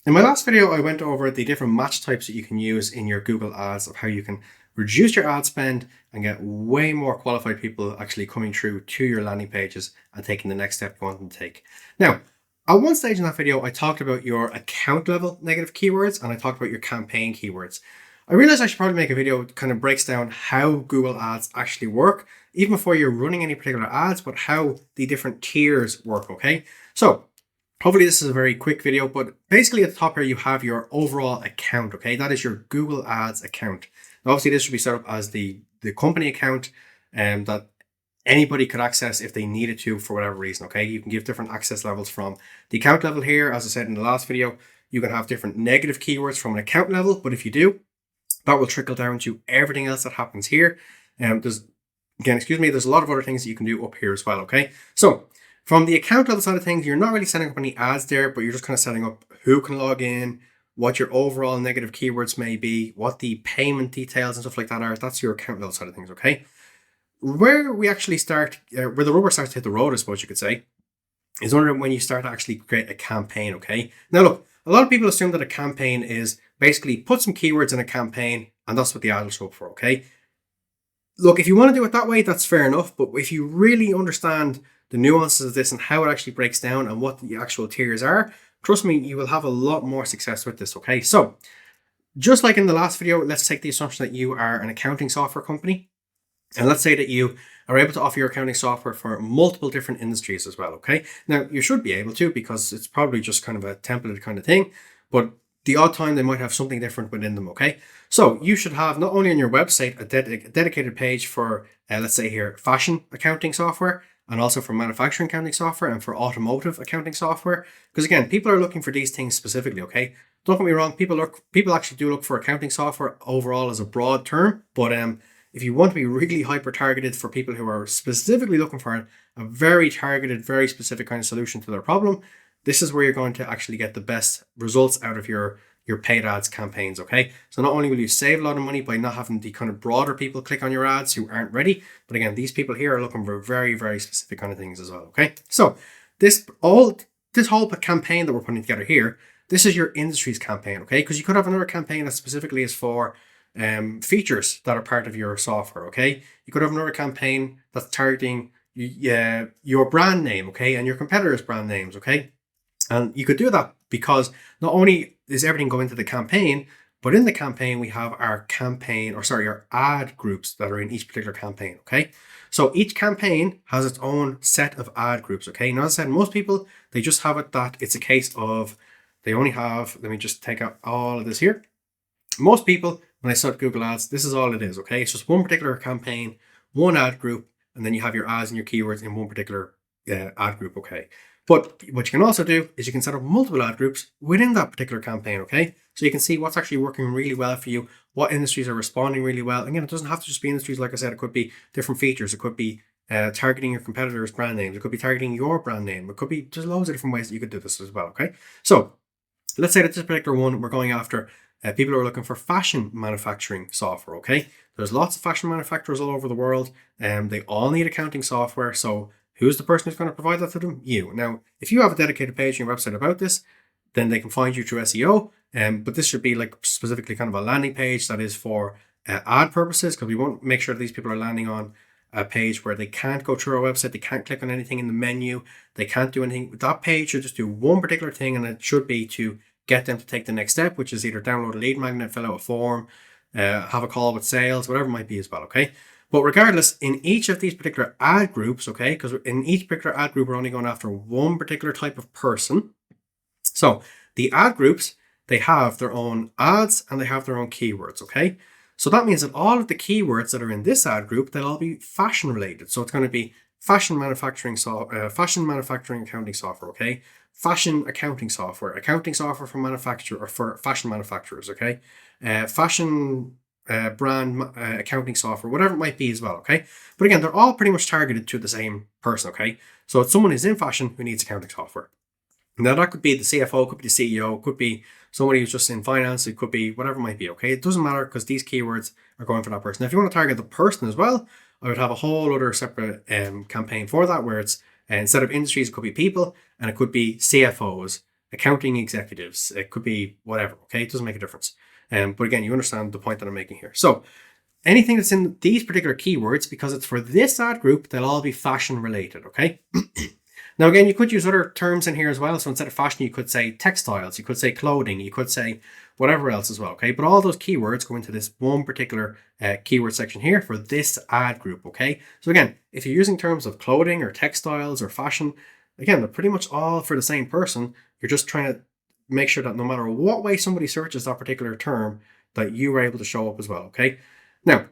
In my last video, I went over the different match types that you can use in your Google Ads of how you can reduce your ad spend and get way more qualified people actually coming through to your landing pages and taking the next step you want them to take. Now, at one stage in that video, I talked about your account level negative keywords and I talked about your campaign keywords. I realized I should probably make a video that kind of breaks down how Google Ads actually work, even before you're running any particular ads, but how the different tiers work, okay? So hopefully this is a very quick video, but basically at the top here, you have your overall account, okay? That is your Google Ads account. Now, obviously this should be set up as the company account that anybody could access if they needed to for whatever reason, okay? You can give different access levels from the account level here. As I said in the last video, you can have different negative keywords from an account level, but if you do, that will trickle down to everything else that happens here. There's a lot of other things that you can do up here as well, okay? So from the account level side of things, you're not really setting up any ads there, but you're just kind of setting up who can log in, what your overall negative keywords may be, what the payment details and stuff like that are. That's your account level side of things, okay? Where we actually start, where the rubber starts to hit the road, I suppose you could say, is when you start to actually create a campaign, okay? Now look, a lot of people assume that a campaign is basically put some keywords in a campaign and that's what the ad will show up for, okay? Look, if you want to do it that way, that's fair enough. But if you really understand the nuances of this and how it actually breaks down and what the actual tiers are, trust me, you will have a lot more success with this, okay? So just like in the last video, let's take the assumption that you are an accounting software company. And let's say that you are able to offer your accounting software for multiple different industries as well, okay? Now, you should be able to because it's probably just kind of a templated kind of thing, but the odd time they might have something different within them, okay? So you should have not only on your website a dedicated page for, let's say here, fashion accounting software, and also for manufacturing accounting software and for automotive accounting software. Because again, people are looking for these things specifically, okay? Don't get me wrong, people actually do look for accounting software overall as a broad term, but if you want to be really hyper targeted for people who are specifically looking for a very targeted, very specific kind of solution to their problem, this is where you're going to actually get the best results out of your paid ads campaigns, okay? So not only will you save a lot of money by not having the kind of broader people click on your ads who aren't ready, but again, these people here are looking for very, very specific kind of things as well, okay? So this whole campaign that we're putting together here, this is your industries campaign, okay? Because you could have another campaign that specifically is for features that are part of your software, okay? You could have another campaign that's targeting your brand name, okay, and your competitors' brand names, okay? And you could do that because not only is everything going to the campaign, but in the campaign, we have our ad groups that are in each particular campaign, okay? So each campaign has its own set of ad groups, okay? Now, as I said, most people, they just have it that it's a case of they only have, let me just take out all of this here. Most people, when I start Google Ads, this is all it is, okay? It's just one particular campaign, one ad group, and then you have your ads and your keywords in one particular ad group, okay? But what you can also do is you can set up multiple ad groups within that particular campaign, okay? So you can see what's actually working really well for you, what industries are responding really well. Again, it doesn't have to just be industries, like I said, it could be different features. It could be targeting your competitors' brand names. It could be targeting your brand name. It could be just loads of different ways that you could do this as well, okay? So let's say that this particular one, we're going after people who are looking for fashion manufacturing software, okay? There's lots of fashion manufacturers all over the world, and they all need accounting software. So who's the person who's going to provide that to them? You. Now, if you have a dedicated page on your website about this, then they can find you through SEO. But this should be like specifically kind of a landing page that is for ad purposes, because we want to make sure that these people are landing on a page where they can't go through our website, they can't click on anything in the menu, they can't do anything. That page should just do one particular thing, and it should be to get them to take the next step, which is either download a lead magnet, fill out a form, have a call with sales, whatever it might be as well, okay? But regardless, in each of these particular ad groups, okay, because in each particular ad group, we're only going after one particular type of person. So the ad groups, they have their own ads and they have their own keywords, okay? So that means that all of the keywords that are in this ad group, they'll all be fashion related. So it's going to be fashion manufacturing accounting software, okay? Fashion accounting software for fashion manufacturers, okay? Fashion brand accounting software, whatever it might be as well, okay? But again, they're all pretty much targeted to the same person, okay? So it's someone who's in fashion who needs accounting software. Now that could be the CFO, could be the CEO, could be somebody who's just in finance, it could be whatever it might be, okay? It doesn't matter because these keywords are going for that person. Now, if you want to target the person as well, I would have a whole other separate campaign for that where it's instead of industries, it could be people and it could be CFOs, accounting executives. It could be whatever, okay? It doesn't make a difference. But again, you understand the point that I'm making here. So anything that's in these particular keywords, because it's for this ad group, they'll all be fashion related, okay? Now, again, you could use other terms in here as well. So instead of fashion, you could say textiles, you could say clothing, you could say whatever else as well, okay? But all those keywords go into this one particular keyword section here for this ad group, okay? So again, if you're using terms of clothing or textiles or fashion, again, they're pretty much all for the same person. You're just trying to make sure that no matter what way somebody searches that particular term, that you are able to show up as well, okay? Now,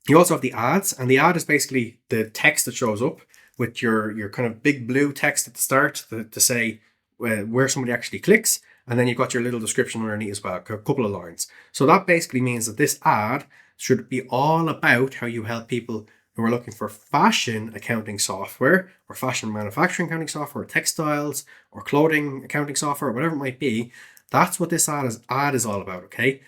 you also have the ads, and the ad is basically the text that shows up with your kind of big blue text at the start to say where somebody actually clicks, and then you've got your little description underneath as well, a couple of lines. So that basically means that this ad should be all about how you help people who are looking for fashion accounting software or fashion manufacturing accounting software, or textiles or clothing accounting software, whatever it might be. That's what this ad is all about, okay?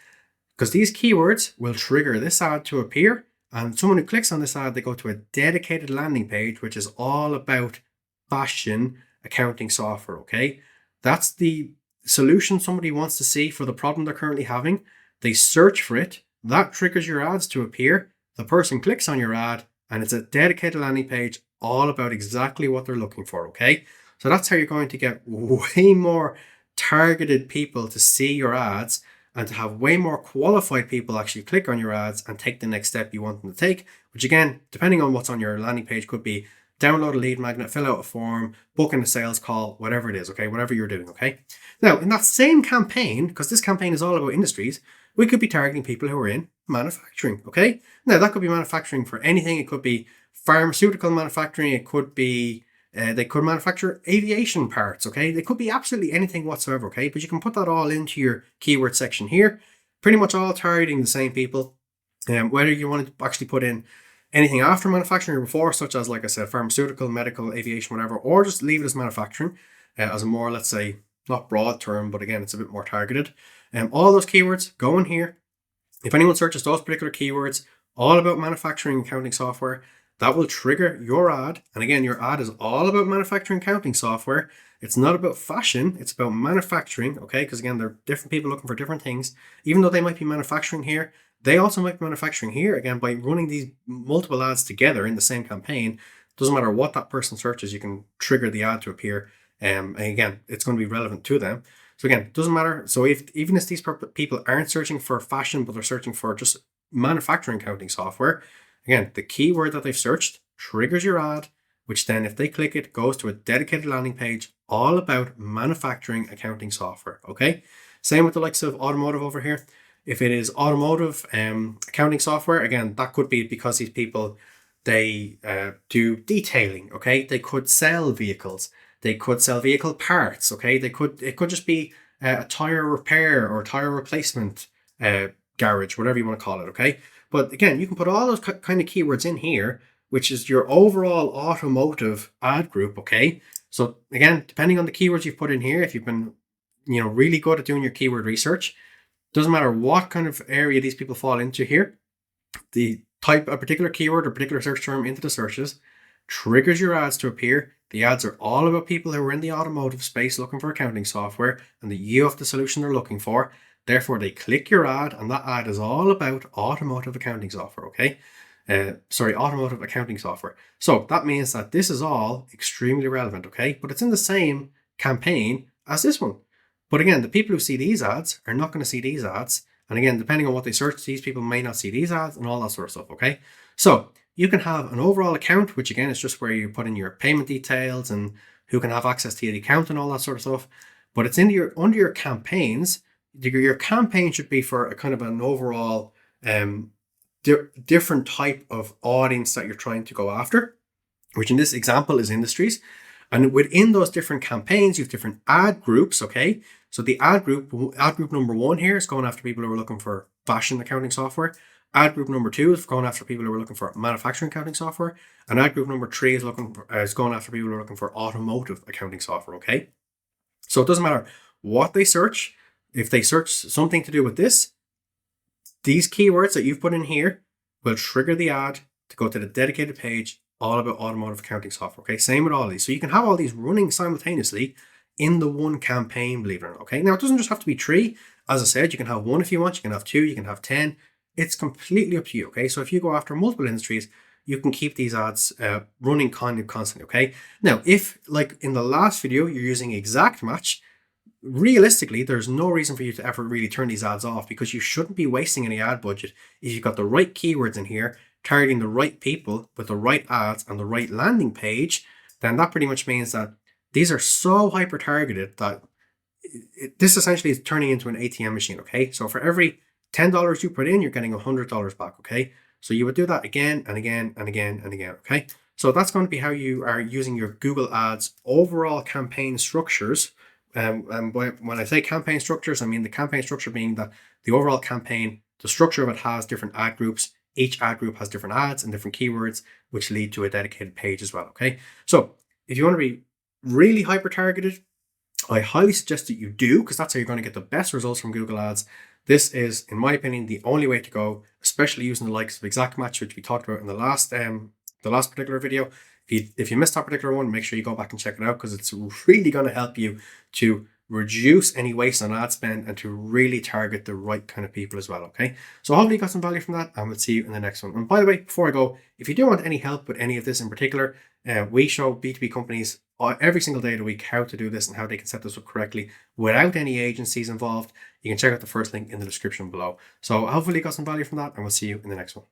Because these keywords will trigger this ad to appear, and someone who clicks on this ad, they go to a dedicated landing page, which is all about fashion accounting software, okay? That's the solution somebody wants to see for the problem they're currently having. They search for it, that triggers your ads to appear, the person clicks on your ad, and it's a dedicated landing page all about exactly what they're looking for, okay? So that's how you're going to get way more targeted people to see your ads, and to have way more qualified people actually click on your ads and take the next step you want them to take, which again, depending on what's on your landing page, could be download a lead magnet, fill out a form, book in a sales call, whatever it is, okay? Whatever you're doing, okay? Now, in that same campaign, because this campaign is all about industries, we could be targeting people who are in manufacturing, okay? Now, that could be manufacturing for anything. It could be pharmaceutical manufacturing. It could be they could manufacture aviation parts, okay? They could be absolutely anything whatsoever, okay? But you can put that all into your keyword section here, pretty much all targeting the same people. Whether you want to actually put in anything after manufacturing or before, such as, like I said, pharmaceutical, medical, aviation, whatever, or just leave it as manufacturing as a more, let's say, not broad term, but again, it's a bit more targeted. All those keywords go in here. If anyone searches those particular keywords, all about manufacturing accounting software, that will trigger your ad. And again, your ad is all about manufacturing accounting software. It's not about fashion, it's about manufacturing, okay? Because again, there are different people looking for different things. Even though they might be manufacturing here, they also might be manufacturing here. Again, by running these multiple ads together in the same campaign, doesn't matter what that person searches, you can trigger the ad to appear. And again, it's going to be relevant to them. So again, it doesn't matter. So even if these people aren't searching for fashion, but they're searching for just manufacturing accounting software, again, the keyword that they've searched triggers your ad, which then if they click it, goes to a dedicated landing page all about manufacturing accounting software, okay? Same with the likes of automotive over here. If it is automotive accounting software, again, that could be because these people, they do detailing, okay? They could sell vehicles. They could sell vehicle parts, okay? It could just be a tire repair or tire replacement garage, whatever you want to call it, okay? But again, you can put all those kind of keywords in here, which is your overall automotive ad group, okay? So again, depending on the keywords you've put in here, if you've been, really good at doing your keyword research, doesn't matter what kind of area these people fall into here, the type a particular keyword or particular search term into the searches triggers your ads to appear. The ads are all about people who are in the automotive space looking for accounting software, and that you have the solution they're looking for. Therefore, they click your ad, and that ad is all about automotive accounting software, okay? Automotive accounting software. So that means that this is all extremely relevant, okay? But it's in the same campaign as this one. But again, the people who see these ads are not going to see these ads. And again, depending on what they search, these people may not see these ads and all that sort of stuff, okay? So you can have an overall account, which again is just where you put in your payment details and who can have access to the account and all that sort of stuff. But it's under your campaigns. Your campaign should be for a kind of an overall different type of audience that you're trying to go after, which in this example is industries. And within those different campaigns, you have different ad groups, okay? So the ad group number 1 here is going after people who are looking for fashion accounting software. Ad group number 2 is going after people who are looking for manufacturing accounting software. And ad group number 3 is going after people who are looking for automotive accounting software, okay? So it doesn't matter what they search. If they search something to do with this, these keywords that you've put in here will trigger the ad to go to the dedicated page all about automotive accounting software, okay? Same with all these. So you can have all these running simultaneously in the one campaign, believe it or not. Okay. Now, it doesn't just have to be 3. As I said, you can have 1 if you want, you can have 2, you can have 10. It's completely up to you. Okay. So if you go after multiple industries, you can keep these ads running kind of constantly. Okay. Now, if like in the last video, you're using exact match, realistically, there's no reason for you to ever really turn these ads off, because you shouldn't be wasting any ad budget if you've got the right keywords in here, targeting the right people with the right ads and the right landing page. Then that pretty much means that these are so hyper targeted that this essentially is turning into an ATM machine. Okay, so for every $10 you put in, you're getting $100 back. Okay, so you would do that again and again and again and again. Okay, so that's going to be how you are using your Google Ads overall campaign structures. And when I say campaign structures, I mean the campaign structure being that the overall campaign, the structure of it has different ad groups. Each ad group has different ads and different keywords, which lead to a dedicated page as well. Okay, so if you want to be really hyper targeted, I highly suggest that you do, because that's how you're going to get the best results from Google Ads. This is, in my opinion, the only way to go, especially using the likes of Exact Match, which we talked about in the last particular video. If you missed that particular one, make sure you go back and check it out, because it's really going to help you to reduce any waste on ad spend and to really target the right kind of people as well. Okay, so hopefully you got some value from that, and we'll see you in the next one. And by the way, before I go, if you do want any help with any of this in particular, we show B2B companies every single day of the week how to do this and how they can set this up correctly without any agencies involved. You can check out the first link in the description below. So hopefully you got some value from that, and we'll see you in the next one.